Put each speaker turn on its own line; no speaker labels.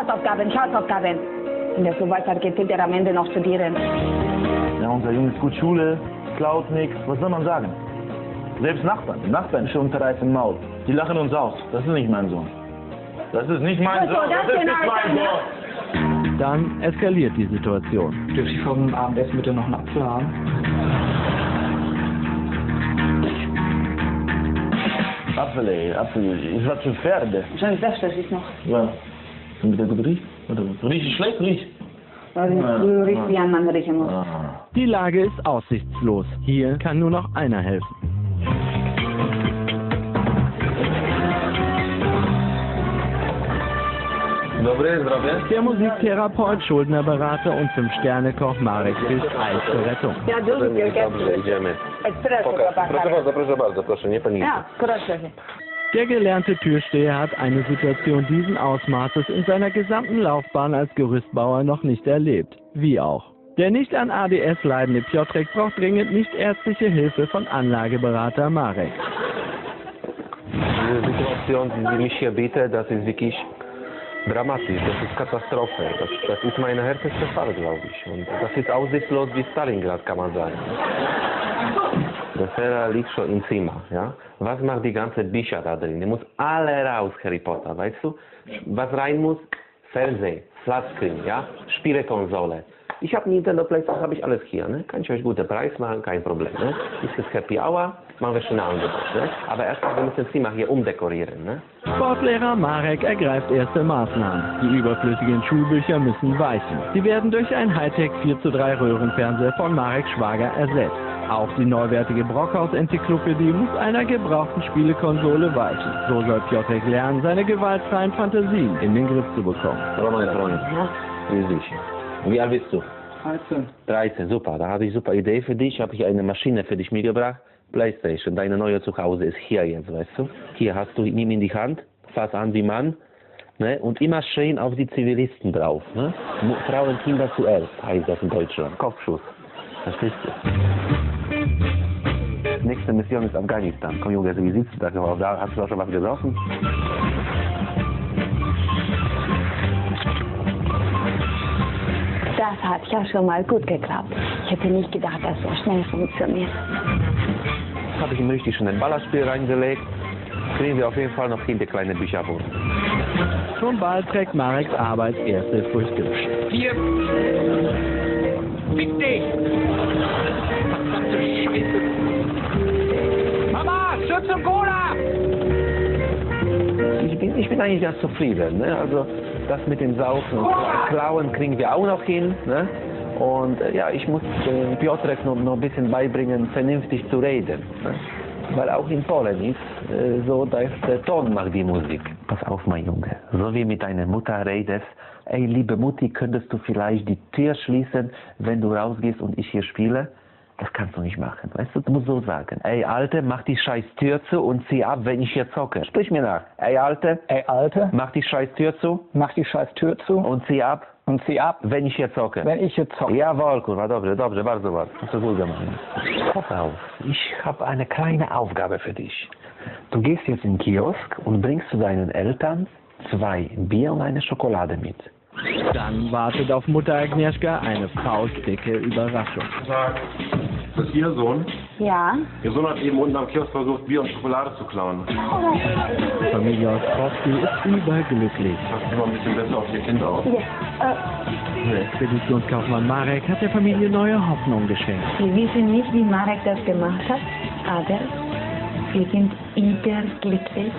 Hausaufgaben. Wenn der so weitergeht, wird er am Ende noch studieren.
Ja, unser Junge ist gut Schule, klaut nichts. Was soll man sagen? Selbst Nachbarn schon zerreißen im Maul. Die lachen uns aus. Das ist nicht mein Sohn. Das ist nicht mein Sohn. Das ist nicht mein Sohn.
Dann eskaliert die Situation.
Dürfte ich vom Abendessen bitte noch einen Apfel haben?
Apfel. Ich war zu Pferde.
Schon das ist noch.
Ja. Und wieder gut riecht? Oder richtig schlecht riecht?
Du riechst, wie ein Mann riechen muss.
Die Lage ist aussichtslos. Hier kann nur noch einer helfen. Der Musiktherapeut, Schuldnerberater und 5-Sterne-Koch Marek hilft Eis zur Rettung.
Ja,
Idziemy.
Espresso,
Proszę bardzo, proszę, nie panikuj.
Ja, proszę.
Der gelernte Türsteher hat eine Situation diesen Ausmaßes in seiner gesamten Laufbahn als Gerüstbauer noch nicht erlebt. Wie auch. Der nicht an ADS leidende Piotrek braucht dringend nichtärztliche Hilfe von Anlageberater Marek.
Diese Situation, die mich hier bietet, das ist wirklich dramatisch, das ist Katastrophe. Das ist mein härtester Fall, glaube ich. Und das ist aussichtslos wie Stalingrad, kann man sagen. Der Fehler liegt schon im Zimmer, ja. Was macht die ganze Bücher da drin? Die muss alle raus, Harry Potter, weißt du? Was rein muss? Fernsehen, Flatscreen, ja, Spielekonsole. Ich habe Nintendo Playstation, habe ich alles hier, ne? Kann ich euch guten Preis machen, kein Problem, ne? Ist es Happy Hour, machen wir schon ein Angebot, ne? Aber erstmal, wir müssen das Zimmer hier umdekorieren, ne?
Sportlehrer Marek ergreift erste Maßnahmen. Die überflüssigen Schulbücher müssen weichen. Sie werden durch ein Hightech 4:3 Röhrenfernseher von Mareks Schwager ersetzt. Auch die neuwertige Brockhaus-Enzyklopädie muss einer gebrauchten Spielekonsole weichen. So soll Piotrek lernen, seine gewaltfreien Fantasien in den Griff zu bekommen.
Hallo mein Freund, grüß dich. Wie alt bist du?
13.
13, super. Da habe ich eine super Idee für dich. Habe ich eine Maschine für dich mitgebracht. Playstation, deine neue Zuhause ist hier jetzt, weißt du? Hier hast du, nimm in die Hand, fass an wie Mann, ne? Und immer schön auf die Zivilisten drauf, ne? Frauen, Kinder zuerst, heißt das in Deutschland. Kopfschuss. Verstehst du? Nächste Mission ist Afghanistan. Komm Junge, wie sitzt du da? Hast du auch schon was gesoffen?
Das hat ja schon mal gut geklappt. Ich hätte nicht gedacht, dass so schnell funktioniert.
Habe ich ihm richtig schon ein Ballerspiel reingelegt. Kriegen wir auf jeden Fall noch hin, die kleine Bücherwurst.
Schon bald trägt Mareks Arbeit erste Früchte.
Hier! Fick dich! Verdammte Scheiße! Mama, Schutz und Cola!
Ich bin eigentlich ganz zufrieden, ne? Also das mit dem Saufen und Klauen kriegen wir auch noch hin, ne? Und ja, ich muss Piotrek noch ein bisschen beibringen, vernünftig zu reden, ne? Weil auch in Polen ist so, dass der Ton macht die Musik. Pass auf, mein Junge, so wie mit deiner Mutter redest, ey, liebe Mutti, könntest du vielleicht die Tür schließen, wenn du rausgehst und ich hier spiele? Das kannst du nicht machen, weißt du? Du musst so sagen. Ey, Alte, mach die scheiß Tür zu und zieh ab, wenn ich hier zocke. Sprich mir nach. Ey, Alte, mach die scheiß Tür zu.
Mach die scheiß Tür zu.
Und zieh ab.
Und zieh ab.
Wenn ich hier zocke.
Wenn ich hier zocke.
Jawohl, kurwa, dobrze, bardzo ładnie. Hast du gut gemacht. Pass auf, ich habe eine kleine Aufgabe für dich. Du gehst jetzt in den Kiosk und bringst zu deinen Eltern 2 Bier und eine Schokolade mit.
Dann wartet auf Mutter Agnieszka eine faustdicke Überraschung.
Das ist Ihr Sohn?
Ja?
Ihr Sohn hat eben unten am Kiosk versucht, Bier und Schokolade zu klauen.
Familie Ostrowski ist überglücklich.
Passt immer ein bisschen besser auf Ihr Kind auf.
Der Expeditionskaufmann Marek hat der Familie neue Hoffnung geschenkt.
Wir wissen nicht, wie Marek das gemacht hat, aber wir sind überglücklich.